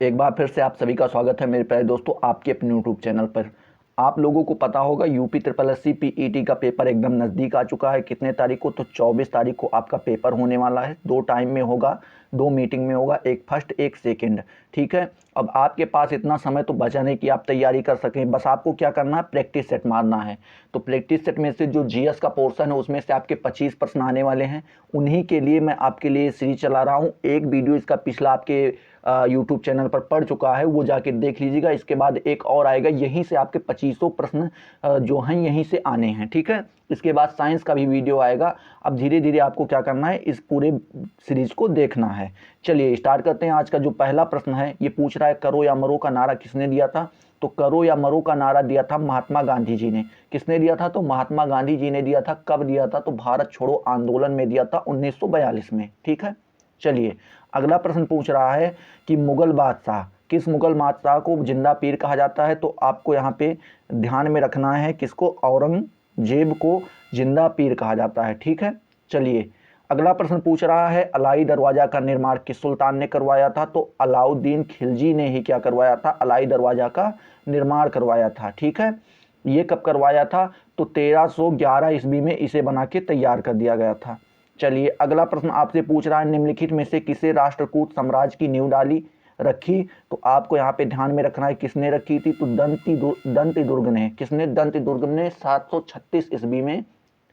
एक बार फिर से आप सभी का स्वागत है मेरे प्यारे दोस्तों आपके अपने यूट्यूब चैनल पर। आप लोगों को पता होगा UP triple S C PET का पेपर एकदम नज़दीक आ चुका है। कितने तारीख को? तो 24 तारीख को आपका पेपर होने वाला है। 2 टाइम में होगा, 2 मीटिंग में होगा, एक फर्स्ट एक सेकंड। ठीक है, अब आपके पास इतना समय तो बचा नहीं कि आप तैयारी कर सकें। बस आपको क्या करना है, प्रैक्टिस सेट मारना है। तो प्रैक्टिस सेट में से जो जीएस का पोर्शन है उसमें से आपके 25 प्रश्न आने वाले हैं। उन्हीं के लिए मैं आपके लिए सीरीज चला रहा हूँ। एक वीडियो इसका पिछला आपके यूट्यूब चैनल पर पड़ चुका है, वो जाके देख लीजिएगा। इसके बाद एक और आएगा, यहीं से आपके 2500 प्रश्न जो हैं यहीं से आने हैं। ठीक है, इसके बाद साइंस का भी वीडियो आएगा। अब धीरे धीरे आपको क्या करना है, इस पूरे सीरीज को देखना है। चलिए स्टार्ट करते हैं। आज का जो पहला प्रश्न है ये पूछ रहा है, करो या मरो का नारा किसने दिया था? तो करो या मरो का नारा दिया था महात्मा गांधी जी ने। किसने दिया था? तो महात्मा गांधी जी ने दिया था। कब दिया था? तो भारत छोड़ो आंदोलन में दिया था, 1942 में। ठीक है, चलिए अगला प्रश्न पूछ रहा है कि मुगल बादशाह, किस मुगल बादशाह को जिंदा पीर कहा जाता है? तो आपको यहाँ पे ध्यान में रखना है किसको, औरंगजेब को जिंदा पीर कहा जाता है। ठीक है, चलिए अगला प्रश्न पूछ रहा है, अलाई दरवाजा का निर्माण किस सुल्तान ने करवाया था? तो अलाउद्दीन खिलजी ने ही क्या करवाया था, अलाई दरवाजा का निर्माण करवाया था। ठीक है, ये कब करवाया था? तो 1311 ईस्वी में इसे बना के तैयार कर दिया गया था। चलिए अगला प्रश्न आपसे पूछ रहा है, निम्नलिखित में से किसे राष्ट्रकूट साम्राज्य की नींव डाली रखी? तो आपको यहाँ पे ध्यान में रखना है किसने रखी थी। तो दंती दुर्ग ने। किसने? दंती दुर्ग ने 736 ईस्वी में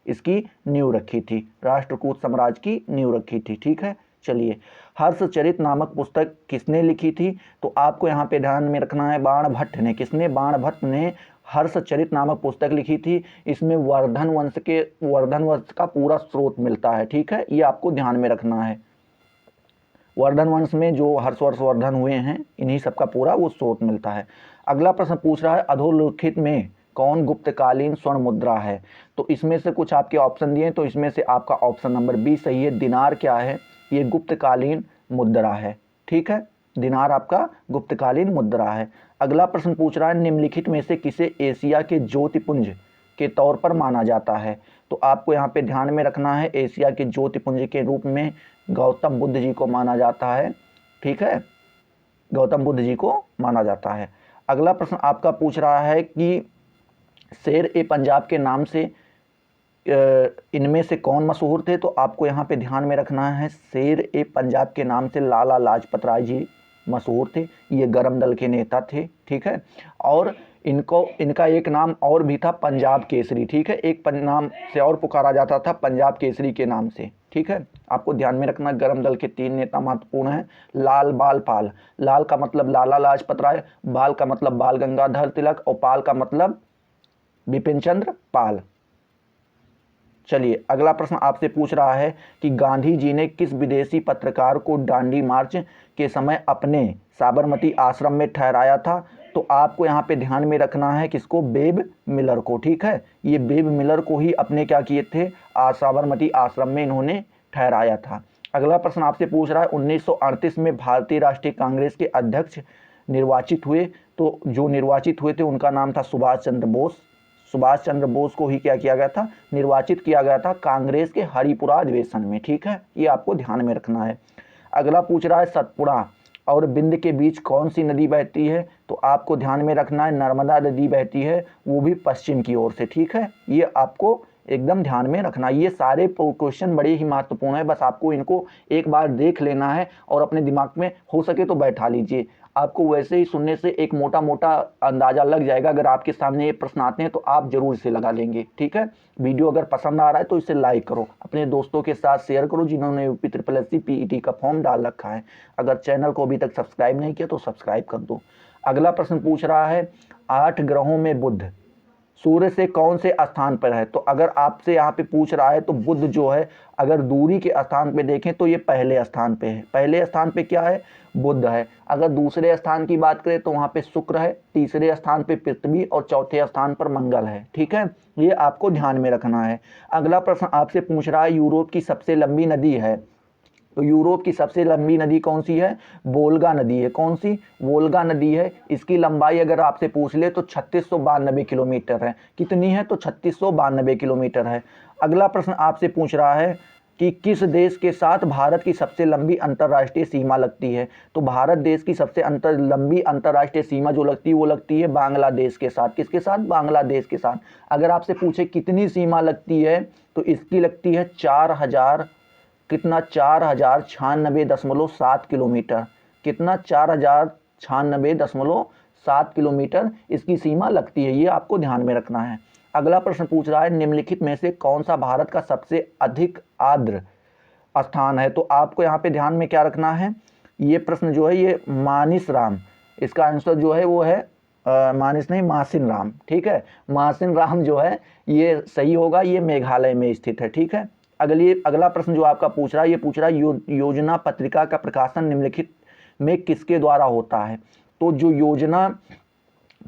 इसकी नींव रखी थी, राष्ट्रकूट साम्राज्य की नींव रखी थी। ठीक है, चलिए हर्षचरित नामक पुस्तक किसने लिखी थी? तो आपको यहाँ पे ध्यान में रखना है बाणभट्ट ने। किसने? बाणभट्ट ने हर्षचरित नामक पुस्तक लिखी थी। इसमें वर्धन वंश का पूरा स्रोत मिलता है। ठीक है, ये आपको ध्यान में रखना है। वर्धन वंश में जो हर्षवर्धन हुए हैं, इन्हीं सबका पूरा वो स्रोत मिलता है। अगला प्रश्न पूछ रहा है, अधोलिखित में कौन गुप्तकालीन स्वर्ण मुद्रा है? तो इसमें से कुछ आपके ऑप्शन दिए, तो इसमें से आपका ऑप्शन नंबर बी सही है। दिनार क्या है? ये गुप्तकालीन मुद्रा है। ठीक है, दिनार आपका गुप्तकालीन मुद्रा है। अगला प्रश्न पूछ रहा है, निम्नलिखित में से किसे एशिया के ज्योतिपुंज के तौर पर माना जाता है? तो आपको यहाँ पे ध्यान में रखना है, एशिया के ज्योतिपुंज के रूप में गौतम बुद्ध जी को माना जाता है। ठीक है, गौतम बुद्ध जी को माना जाता है। अगला प्रश्न आपका पूछ रहा है कि शेर ए पंजाब के नाम से इनमें से कौन मशहूर थे? तो आपको यहाँ पे ध्यान में रखना है, शेर ए पंजाब के नाम से लाला लाजपत राय जी मशहूर थे। ये गरम दल के नेता थे। ठीक है, और इनका एक नाम और भी था, पंजाब केसरी। ठीक है, एक नाम से और पुकारा जाता था, पंजाब केसरी के नाम से। ठीक है, आपको ध्यान में रखना, गरम दल के 3 नेता महत्वपूर्ण हैं। लाल बाल पाल, लाल का मतलब लाला लाजपत राय, बाल का मतलब बाल गंगाधर तिलक, और पाल का मतलब बिपिन चंद्र पाल। चलिए अगला प्रश्न आपसे पूछ रहा है कि गांधी जी ने किस विदेशी पत्रकार को दांडी मार्च के समय अपने साबरमती आश्रम में ठहराया था? तो आपको यहाँ पे ध्यान में रखना है किसको, वेब मिलर को। ठीक है, ये वेब मिलर को ही अपने क्या किए थे, साबरमती आश्रम में इन्होंने ठहराया था। अगला प्रश्न आपसे पूछ रहा है, 1938 में भारतीय राष्ट्रीय कांग्रेस के अध्यक्ष निर्वाचित हुए। तो जो निर्वाचित हुए थे उनका नाम था सुभाष चंद्र बोस। सुभाष चंद्र बोस को ही क्या किया गया था, निर्वाचित किया गया था कांग्रेस के हरिपुरा अधिवेशन में। ठीक है, ये आपको ध्यान में रखना है। अगला पूछ रहा है, सतपुड़ा और बिंद के बीच कौन सी नदी बहती है? तो आपको ध्यान में रखना है, नर्मदा नदी बहती है, वो भी पश्चिम की ओर से। ठीक है, ये आपको एकदम ध्यान में रखना। ये सारे क्वेश्चन बड़े ही महत्वपूर्ण है, बस आपको इनको एक बार देख लेना है और अपने दिमाग में हो सके तो बैठा लीजिए। आपको वैसे ही सुनने से एक मोटा मोटा अंदाजा लग जाएगा। अगर आपके सामने ये प्रश्न आते हैं तो आप जरूर इसे लगा लेंगे। ठीक है, वीडियो अगर पसंद आ रहा है तो इसे लाइक करो, अपने दोस्तों के साथ शेयर करो जिन्होंने UP triple S C PET का फॉर्म डाल रखा है। अगर चैनल को अभी तक सब्सक्राइब नहीं किया तो सब्सक्राइब कर दो। अगला प्रश्न पूछ रहा है, 8 ग्रहों में बुध सूर्य से कौन से स्थान पर है? तो अगर आपसे यहाँ पे पूछ रहा है तो बुध जो है, अगर दूरी के स्थान पे देखें तो ये पहले स्थान पे है। पहले स्थान पे क्या है, बुध है। अगर दूसरे स्थान की बात करें तो वहाँ पे शुक्र है, तीसरे स्थान पे पृथ्वी और चौथे स्थान पर मंगल है। ठीक है, ये आपको ध्यान में रखना है। अगला प्रश्न आपसे पूछ रहा है, यूरोप की सबसे लंबी नदी है। तो यूरोप की सबसे लंबी नदी कौन सी है? वोल्गा नदी है। कौन सी? वोल्गा नदी है। इसकी लंबाई अगर आपसे पूछ ले तो 3692 किलोमीटर है। कितनी है? तो 3692 किलोमीटर है। अगला प्रश्न आपसे पूछ रहा है, कि किस देश के साथ भारत की सबसे लंबी अंतर्राष्ट्रीय सीमा लगती है। तो भारत देश की सबसे लंबी अंतर्राष्ट्रीय सीमा जो लगती है वो लगती है बांग्लादेश के साथ। किसके साथ? बांग्लादेश के साथ। अगर आपसे पूछे कितनी सीमा लगती है तो इसकी लगती है 4000 कितना 4096.7 किलोमीटर। कितना? 4096.7 किलोमीटर इसकी सीमा लगती है। ये आपको ध्यान में रखना है। अगला प्रश्न पूछ रहा है निम्नलिखित में से कौन सा भारत का सबसे अधिक आर्द्र स्थान है। तो आपको यहाँ पे ध्यान में क्या रखना है, ये प्रश्न जो है ये मानिसराम, इसका आंसर जो है वो है मानिस नहीं मासिन राम। ठीक है, मासिन राम जो है ये सही होगा, ये मेघालय में स्थित है। ठीक है, अगला प्रश्न जो आपका पूछ रहा है ये पूछ रहा है योजना पत्रिका का प्रकाशन निम्नलिखित में किसके द्वारा होता है। तो जो योजना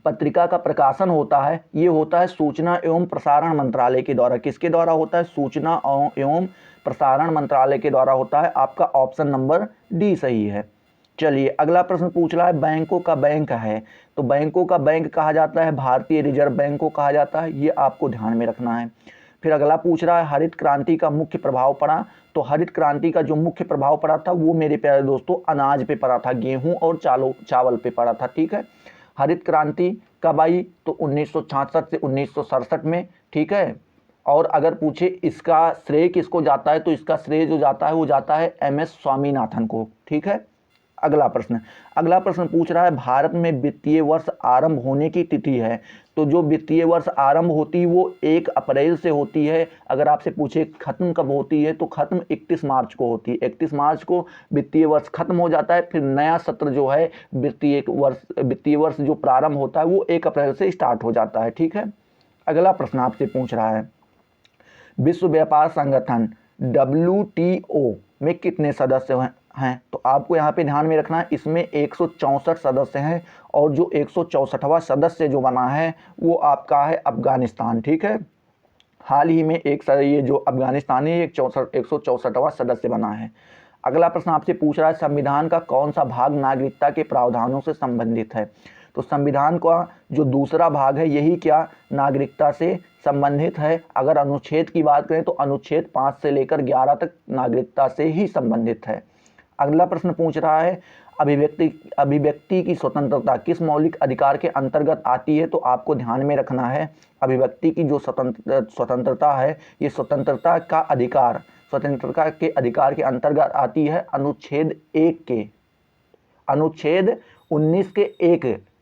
पत्रिका का प्रकाशन होता है ये होता है सूचना एवं प्रसारण मंत्रालय के द्वारा। किसके द्वारा होता है? सूचना एवं प्रसारण मंत्रालय के द्वारा होता है। आपका ऑप्शन नंबर डी सही है। चलिए अगला प्रश्न पूछ रहा है बैंकों का बैंक है। तो बैंकों का बैंक कहा जाता है भारतीय रिजर्व बैंक को कहा जाता है। ये आपको ध्यान में रखना है। फिर अगला पूछ रहा है हरित क्रांति का मुख्य प्रभाव पड़ा। तो हरित क्रांति का जो मुख्य प्रभाव पड़ा था वो मेरे प्यारे दोस्तों अनाज पे पड़ा था, गेहूं और चावल पे पड़ा था। ठीक है, हरित क्रांति कब आई? तो 1966 से 1967 में। ठीक है, और अगर पूछे इसका श्रेय किसको जाता है तो इसका श्रेय जो जाता है वो जाता है MS स्वामीनाथन को। ठीक है, अगला प्रश्न पूछ रहा है भारत में वित्तीय वर्ष आरंभ होने की तिथि है। तो जो वित्तीय वर्ष आरंभ होती है वो 1 अप्रैल से होती है। अगर आपसे पूछे खत्म कब होती है तो खत्म 31 मार्च को होती है। 31 मार्च को वित्तीय वर्ष खत्म हो जाता है। फिर नया सत्र जो है वित्तीय वर्ष जो प्रारंभ होता है वो 1 अप्रैल से स्टार्ट हो जाता है। ठीक है, अगला प्रश्न आपसे पूछ रहा है विश्व व्यापार संगठन WTO में कितने सदस्य हैं। तो आपको यहाँ पे ध्यान में रखना है इसमें 164 सदस्य हैं और जो 164वां सदस्य जो बना है वो आपका है अफगानिस्तान। ठीक है, हाल ही में ये जो अफगानिस्तान है 164वां सदस्य बना है। अगला प्रश्न आपसे पूछ रहा है संविधान का कौन सा भाग नागरिकता के प्रावधानों से संबंधित है। तो संविधान का जो दूसरा भाग है यही क्या नागरिकता से संबंधित है। अगर अनुच्छेद की बात करें तो अनुच्छेद 5 से लेकर 11 तक नागरिकता से ही संबंधित है। अगला प्रश्न पूछ रहा है अभिव्यक्ति की स्वतंत्रता किस मौलिक अधिकार के अंतर्गत आती है। तो आपको ध्यान में रखना है अभिव्यक्ति की जो स्वतंत्रता है ये स्वतंत्रता के अधिकार के अंतर्गत आती है अनुच्छेद 19 के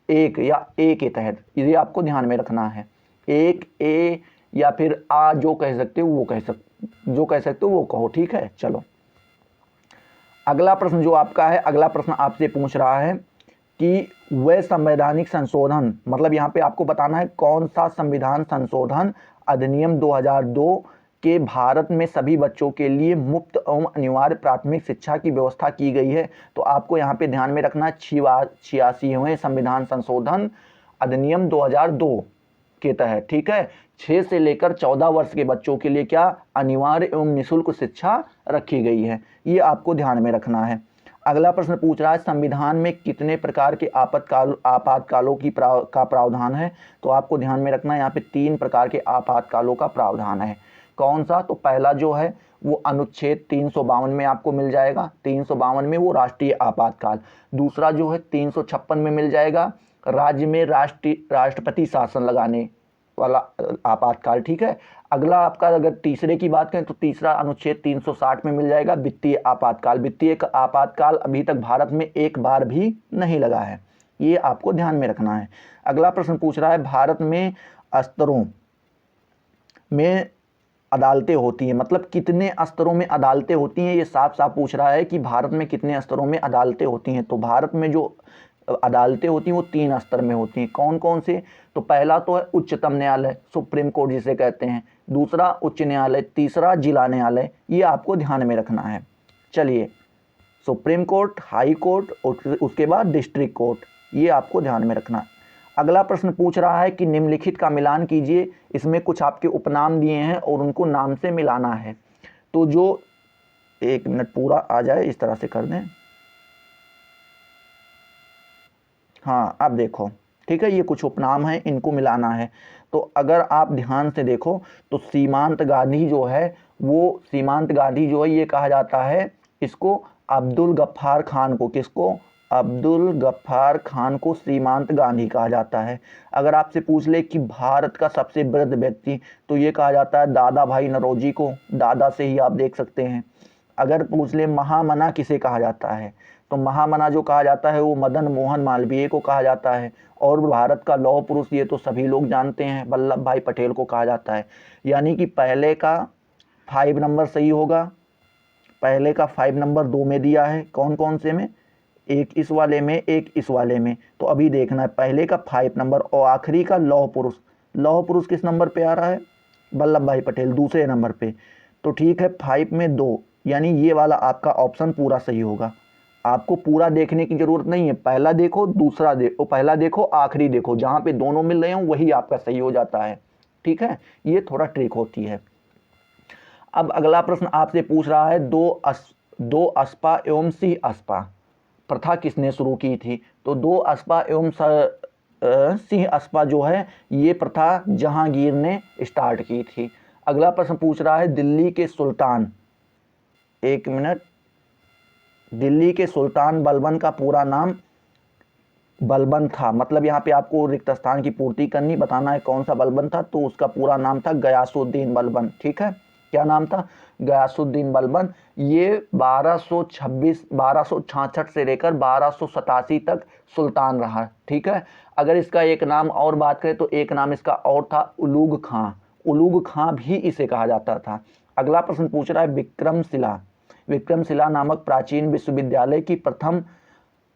एक या ए के तहत। ये आपको ध्यान में रखना है। 1A या फिर आ जो कह सकते हो वो कहो। ठीक है, चलो अगला प्रश्न जो आपका है, अगला प्रश्न आपसे पूछ रहा है कि वह संवैधानिक संशोधन, मतलब यहाँ पे आपको बताना है कौन सा संविधान संशोधन अधिनियम 2002 के भारत में सभी बच्चों के लिए मुफ्त एवं अनिवार्य प्राथमिक शिक्षा की व्यवस्था की गई है। तो आपको यहाँ पे ध्यान में रखना 86वें संविधान संशोधन अधिनियम 2002 के तहत। ठीक है, 6 से लेकर 14 वर्ष के बच्चों के लिए क्या अनिवार्य एवं निःशुल्क शिक्षा रखी गई है। ये आपको ध्यान में रखना है। अगला प्रश्न पूछ रहा है संविधान में कितने प्रकार के आपातकालों का प्रावधान है। तो आपको ध्यान में रखना है यहाँ पे 3 प्रकार के आपातकालों का प्रावधान है। कौन सा? तो पहला जो है वो अनुच्छेद 352 में आपको मिल जाएगा। 352 में वो राष्ट्रीय आपातकाल। दूसरा जो है 356 में मिल जाएगा राज्य में राष्ट्रपति शासन लगाने वाला आपातकाल। ठीक है, अगला आपका अगर तीसरे की बात करें तो तीसरा अनुच्छेद 360 में मिल जाएगा वित्तीय आपातकाल। वित्तीय आपातकाल अभी तक भारत में एक बार भी नहीं लगा है, ये आपको ध्यान में रखना है। अगला प्रश्न पूछ रहा है भारत में स्तरों में अदालतें होती हैं, मतलब कितने स्तरों में अदालतें होती हैं। ये साफ साफ पूछ रहा है कि भारत में कितने स्तरों में अदालतें होती हैं। तो भारत में जो अदालतें होती हैं वो 3 स्तर में होती हैं। कौन कौन से? तो पहला तो है उच्चतम न्यायालय, सुप्रीम कोर्ट जिसे कहते हैं। दूसरा उच्च न्यायालय, तीसरा जिला न्यायालय। ये आपको ध्यान में रखना है। चलिए, सुप्रीम कोर्ट, हाई कोर्ट और उसके बाद डिस्ट्रिक्ट कोर्ट, ये आपको ध्यान में रखना है। अगला प्रश्न पूछ रहा है कि निम्नलिखित का मिलान कीजिए। इसमें कुछ आपके उपनाम दिए हैं और उनको नाम से मिलाना है। तो जो 1 मिनट पूरा आ जाए इस तरह से कर दें। हाँ, अब देखो, ठीक है, ये कुछ उपनाम हैं, इनको मिलाना है। तो अगर आप ध्यान से देखो तो सीमांत गांधी जो है वो सीमांत गांधी जो है ये कहा जाता है इसको अब्दुल गफ्फार खान को, किसको? अब्दुल गफ्फार खान को सीमांत गांधी कहा जाता है। अगर आपसे पूछ ले कि भारत का सबसे वृद्ध व्यक्ति, तो ये कहा जाता है दादा भाई नौरोजी को, दादा से ही आप देख सकते हैं। अगर पूछ ले महामना किसे कहा जाता है, तो महामना जो कहा जाता है वो मदन मोहन मालवीय को कहा जाता है। और भारत का लौह पुरुष ये तो सभी लोग जानते हैं, वल्लभ भाई पटेल को कहा जाता है। यानी कि पहले का 5 नंबर सही होगा, पहले का 5 नंबर 2 में दिया है, कौन कौन से में? एक इस वाले में, एक इस वाले में। तो अभी देखना है पहले का 5 नंबर और आखिरी का लौह पुरुष। लौह पुरुष किस नंबर पे आ रहा है? वल्लभ भाई पटेल दूसरे नंबर पे। तो ठीक है, 5 में 2, यानी ये वाला आपका ऑप्शन पूरा सही होगा। आपको पूरा देखने की जरूरत नहीं है, पहला देखो दूसरा देखो, पहला देखो आखिरी देखो, जहाँ पे दोनों मिल रहे हो वही आपका सही हो जाता है। ठीक है, ये थोड़ा ट्रिक होती है। अब अगला प्रश्न आपसे पूछ रहा है दो अस्पा एवं सिंह अस्पा प्रथा किसने शुरू की थी? तो दो अस्पा एवं सिंह अस्पा जो है ये प्रथा जहांगीर ने स्टार्ट की थी। अगला प्रश्न पूछ रहा है दिल्ली के सुल्तान, एक मिनट, दिल्ली के सुल्तान बलबन का पूरा नाम बलबन था, मतलब यहाँ पे आपको रिक्त स्थान की पूर्ति करनी, बताना है कौन सा बलबन था। तो उसका पूरा नाम था गयासुद्दीन बलबन। ठीक है, क्या नाम था? गयासुद्दीन बलबन। ये 1266 से लेकर 1287 तक सुल्तान रहा। ठीक है, अगर इसका एक नाम और बात करें तो एक नाम इसका और था उलूग खां। उलूग खां भी इसे कहा जाता था। अगला प्रश्न पूछ रहा है विक्रमशिला, विक्रमशिला नामक प्राचीन विश्वविद्यालय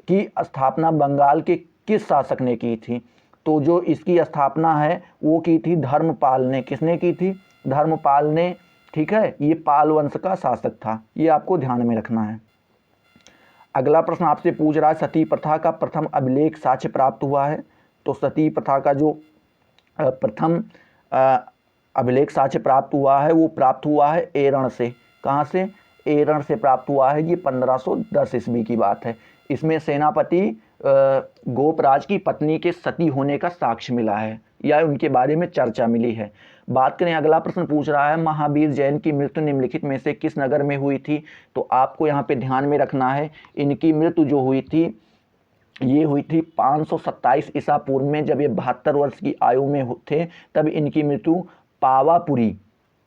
की स्थापना बंगाल के किस शासक ने की थी? तो जो इसकी स्थापना है वो की थी धर्मपाल ने। किसने की थी? धर्मपाल ने। ठीक है, ये पाल वंश का शासक था, ये आपको ध्यान में रखना है। अगला प्रश्न आपसे पूछ रहा है सती प्रथा का प्रथम अभिलेख साक्ष्य प्राप्त हुआ है। तो सती प्रथा का जो प्रथम अभिलेख साक्ष्य प्राप्त हुआ है वो प्राप्त हुआ है एरण से। कहाँ से? एरण से प्राप्त हुआ है। ये 1510 ईस्वी की बात है। इसमें सेनापति गोपराज की पत्नी के सती होने का साक्ष्य मिला है या उनके बारे में चर्चा मिली है। बात करें, अगला प्रश्न पूछ रहा है महावीर जैन की मृत्यु निम्नलिखित में से किस नगर में हुई थी? तो आपको यहाँ पे ध्यान में रखना है, इनकी मृत्यु जो हुई थी ये हुई थी 527 ईसा पूर्व में, जब ये 72 वर्ष की आयु में थे तब इनकी मृत्यु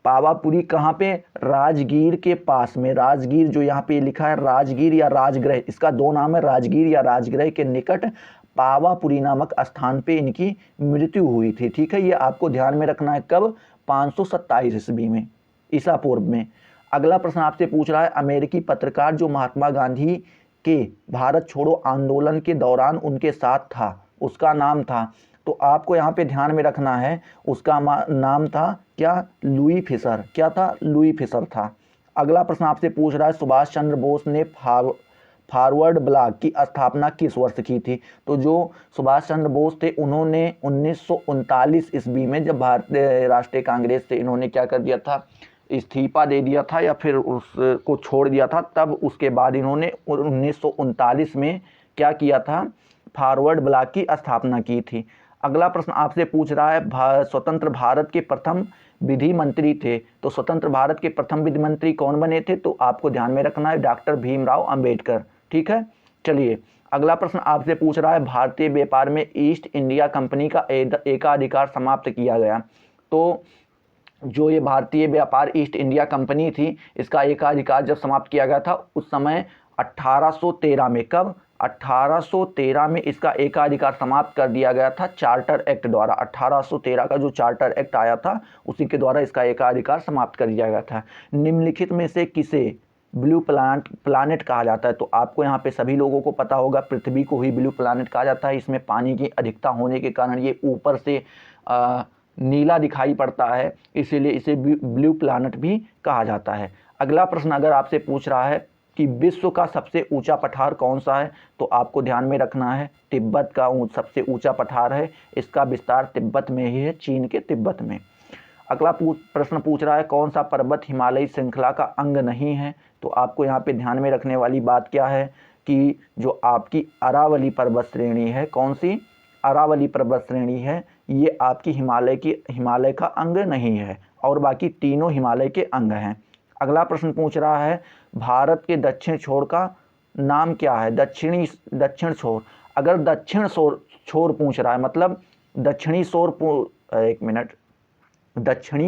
पावापुरी कहाँ पे? राजगीर के पास में। राजगीर जो यहाँ पे लिखा है राजगीर या राजगृह, इसका दो नाम है, राजगीर या राजगृह के निकट पावापुरी नामक स्थान पे इनकी मृत्यु हुई थी। ठीक है, ये आपको ध्यान में रखना है। कब? 527 ईस्वी में, ईसा पूर्व में। अगला प्रश्न आपसे पूछ रहा है अमेरिकी पत्रकार जो महात्मा गांधी के भारत छोड़ो आंदोलन के दौरान उनके साथ था, उसका नाम था। तो आपको यहाँ पे ध्यान में रखना है, उसका नाम था क्या? Louis Fischer. क्या था? लुई फिशर था। अगला प्रश्न आपसे पूछ रहा है सुभाष चंद्र बोस ने फॉरवर्ड ब्लॉक की स्थापना किस वर्ष की थी? तो जो सुभाष चंद्र बोस थे उन्होंने 1939 ईस्वी में, जब भारतीय राष्ट्रीय कांग्रेस से इन्होंने क्या कर दिया था, इस्तीफा दे दिया था या फिर उसको छोड़ दिया था, तब उसके बाद इन्होंने 1939 में क्या किया था? फॉरवर्ड ब्लॉक की स्थापना की थी। अगला प्रश्न आपसे पूछ रहा है स्वतंत्र भारत के प्रथम विधि मंत्री थे, तो स्वतंत्र भारत के प्रथम विधि मंत्री कौन बने थे? तो आपको ध्यान में रखना है डॉक्टर भीमराव अंबेडकर। ठीक है, चलिए अगला प्रश्न आपसे पूछ रहा है भारतीय व्यापार में ईस्ट इंडिया कंपनी का एकाधिकार समाप्त किया गया। तो जो ये भारतीय व्यापार ईस्ट इंडिया कंपनी थी, इसका एकाधिकार जब समाप्त किया गया था उस समय 1813 में। कब? 1813 में इसका एकाधिकार समाप्त कर दिया गया था चार्टर एक्ट द्वारा। 1813 का जो चार्टर एक्ट आया था उसी के द्वारा इसका एकाधिकार समाप्त कर दिया गया था। निम्नलिखित में से किसे ब्लू प्लानेट कहा जाता है? तो आपको यहाँ पे सभी लोगों को पता होगा पृथ्वी को ही ब्लू प्लानेट कहा जाता है। इसमें पानी की अधिकता होने के कारण ये ऊपर से नीला दिखाई पड़ता है, इसीलिए इसे ब्लू प्लानेट भी कहा जाता है। अगला प्रश्न अगर आपसे पूछ रहा है कि विश्व का सबसे ऊंचा पठार कौन सा है? तो आपको ध्यान में रखना है तिब्बत का सबसे ऊंचा पठार है। इसका विस्तार तिब्बत में ही है, चीन के तिब्बत में। अगला प्रश्न पूछ रहा है कौन सा पर्वत हिमालयी श्रृंखला का अंग नहीं है? तो आपको यहाँ पे ध्यान में रखने वाली बात क्या है कि जो आपकी अरावली पर्वत श्रेणी है, कौन सी? अरावली पर्वत श्रेणी है, ये आपकी हिमालय का अंग नहीं है। और बाकी तीनों हिमालय के अंग हैं। अगला प्रश्न पूछ रहा है भारत के दक्षिण छोर का नाम क्या है। दक्षिण छोर, अगर दक्षिण छोर पूछ रहा है मतलब दक्षिणी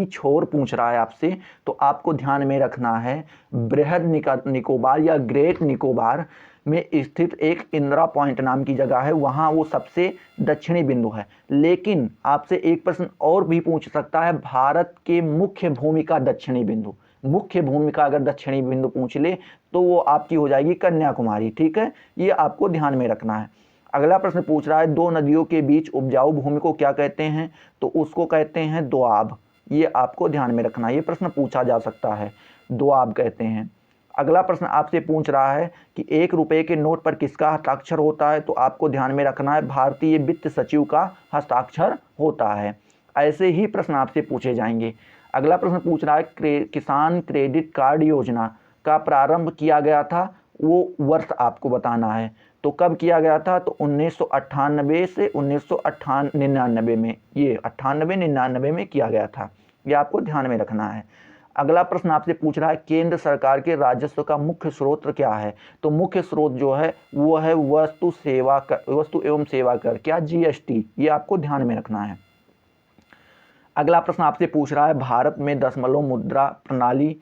छोर पूछ रहा है आपसे, तो आपको ध्यान में रखना है बृहद निकोबार या ग्रेट निकोबार में स्थित एक इंदिरा पॉइंट नाम की जगह है, वहाँ वो सबसे दक्षिणी बिंदु है। लेकिन आपसे एक प्रश्न और भी पूछ सकता है, भारत के मुख्य भूमि का दक्षिणी बिंदु। मुख्य भूमि का अगर दक्षिणी बिंदु पूछ ले तो वो आपकी हो जाएगी कन्याकुमारी। ठीक है, ये आपको ध्यान में रखना है। अगला प्रश्न पूछ रहा है दो नदियों के बीच उपजाऊ भूमि को क्या कहते हैं, तो उसको कहते हैं दोआब। ये आपको ध्यान में रखना है, ये प्रश्न पूछा जा सकता है, दोआब कहते हैं। अगला प्रश्न आपसे पूछ रहा है कि 1 रुपये के नोट पर किसका हस्ताक्षर होता है, तो आपको ध्यान में रखना है भारतीय वित्त सचिव का हस्ताक्षर होता है। ऐसे ही प्रश्न आपसे पूछे जाएंगे। अगला प्रश्न पूछ रहा है किसान क्रेडिट कार्ड योजना का प्रारंभ किया गया था, वो वर्ष आपको बताना है। तो कब किया गया था, तो 1998 से 1999 में, ये 98-99 में किया गया था, ये आपको ध्यान में रखना है। अगला प्रश्न आपसे पूछ रहा है केंद्र सरकार के राजस्व का मुख्य स्रोत क्या है, तो मुख्य स्रोत जो है वो है वस्तु एवं सेवा कर, क्या GST, ये आपको ध्यान में रखना है। अगला प्रश्न आपसे पूछ रहा है भारत में दशमलव मुद्रा प्रणाली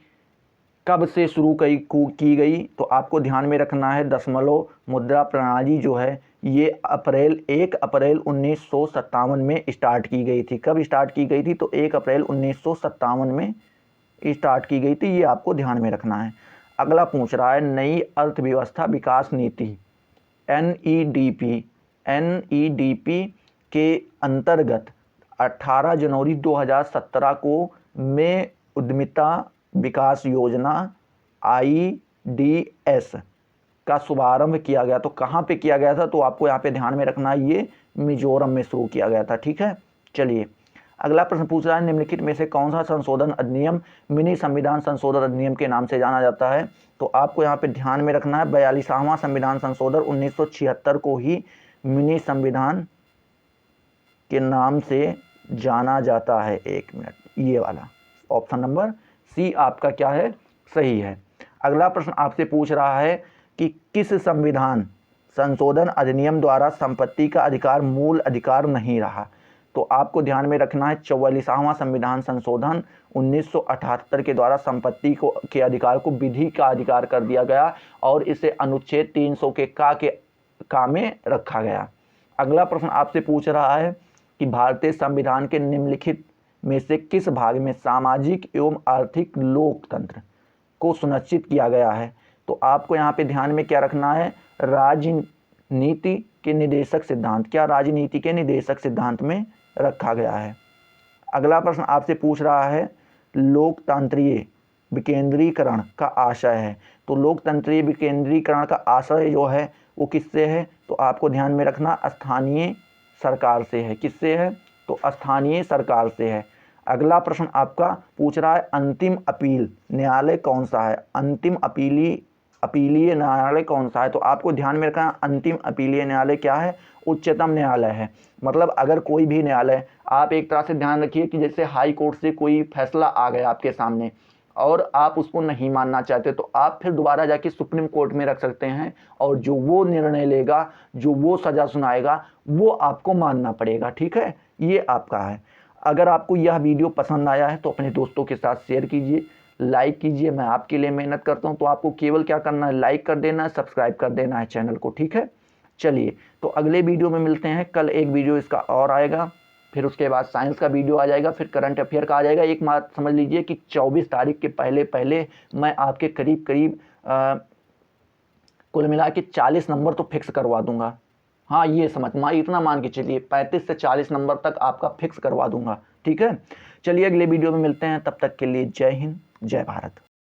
कब से शुरू की गई, तो आपको ध्यान में रखना है दशमलव मुद्रा प्रणाली जो है ये 1 अप्रैल 1957 में स्टार्ट की गई थी। कब स्टार्ट की गई थी, तो 1 अप्रैल 1957 में स्टार्ट की गई थी, ये आपको ध्यान में रखना है। अगला पूछ रहा है नई अर्थव्यवस्था विकास नीति NEDP के अंतर्गत 18 जनवरी 2017 को में उद्यमिता विकास योजना IDS का शुभारंभ किया गया। तो कहाँ पे किया गया था, तो आपको यहाँ पे ध्यान में रखना है ये मिजोरम में शुरू किया गया था। ठीक है, चलिए अगला प्रश्न पूछ रहा है निम्नलिखित में से कौन सा संशोधन अधिनियम मिनी संविधान संशोधन अधिनियम के नाम से जाना जाता है, तो आपको यहाँ पे ध्यान में रखना है 42वां संविधान संशोधन 1976 को ही मिनी संविधान के नाम से जाना जाता है। 1 मिनट, ये वाला ऑप्शन नंबर C आपका क्या है, सही है। अगला प्रश्न आपसे पूछ रहा है कि किस संविधान संशोधन अधिनियम द्वारा संपत्ति का अधिकार मूल अधिकार नहीं रहा, तो आपको ध्यान में रखना है 44वां संविधान संशोधन 1978 के द्वारा संपत्ति के अधिकार को विधि का अधिकार कर दिया गया और इसे अनुच्छेद 300 के का में रखा गया। अगला प्रश्न आपसे पूछ रहा है कि भारतीय संविधान के निम्नलिखित में से किस भाग में सामाजिक एवं आर्थिक लोकतंत्र को सुनिश्चित किया गया है, तो आपको यहाँ पे ध्यान में क्या रखना है राजनीति के निदेशक सिद्धांत, क्या राजनीति के निदेशक सिद्धांत में रखा गया है। अगला प्रश्न आपसे पूछ रहा है लोकतंत्रीय विकेंद्रीकरण का आशय है, तो लोकतंत्रीय विकेंद्रीकरण का आशय जो है वो किससे है, तो आपको ध्यान में रखना स्थानीय सरकार से है। किससे है, तो स्थानीय सरकार से है। अगला प्रश्न आपका पूछ रहा है अंतिम अपील न्यायालय कौन सा है, अंतिम अपीलीय न्यायालय कौन सा है, तो आपको ध्यान में रखना अंतिम अपीलीय न्यायालय क्या है, उच्चतम न्यायालय है। मतलब अगर कोई भी न्यायालय, आप एक तरह से ध्यान रखिए कि जैसे हाई कोर्ट से कोई फैसला आ गया आपके सामने और आप उसको नहीं मानना चाहते, तो आप फिर दोबारा जाके सुप्रीम कोर्ट में रख सकते हैं और जो वो निर्णय लेगा, जो वो सज़ा सुनाएगा, वो आपको मानना पड़ेगा। ठीक है, ये आपका है। अगर आपको यह वीडियो पसंद आया है तो अपने दोस्तों के साथ शेयर कीजिए, लाइक कीजिए। मैं आपके लिए मेहनत करता हूं, तो आपको केवल क्या करना है, लाइक कर देना है, सब्सक्राइब कर देना है चैनल को। ठीक है, चलिए तो अगले वीडियो में मिलते हैं। कल एक वीडियो इसका और आएगा, फिर उसके बाद साइंस का वीडियो आ जाएगा, फिर करंट अफेयर का आ जाएगा। एक बात समझ लीजिए कि 24 तारीख के पहले मैं आपके करीब कुल मिला के 40 नंबर तो फिक्स करवा दूंगा। हाँ, ये इतना मान के चलिए 35 से 40 नंबर तक आपका फिक्स करवा दूंगा। ठीक है, चलिए अगले वीडियो में मिलते हैं, तब तक के लिए जय हिंद, जय भारत।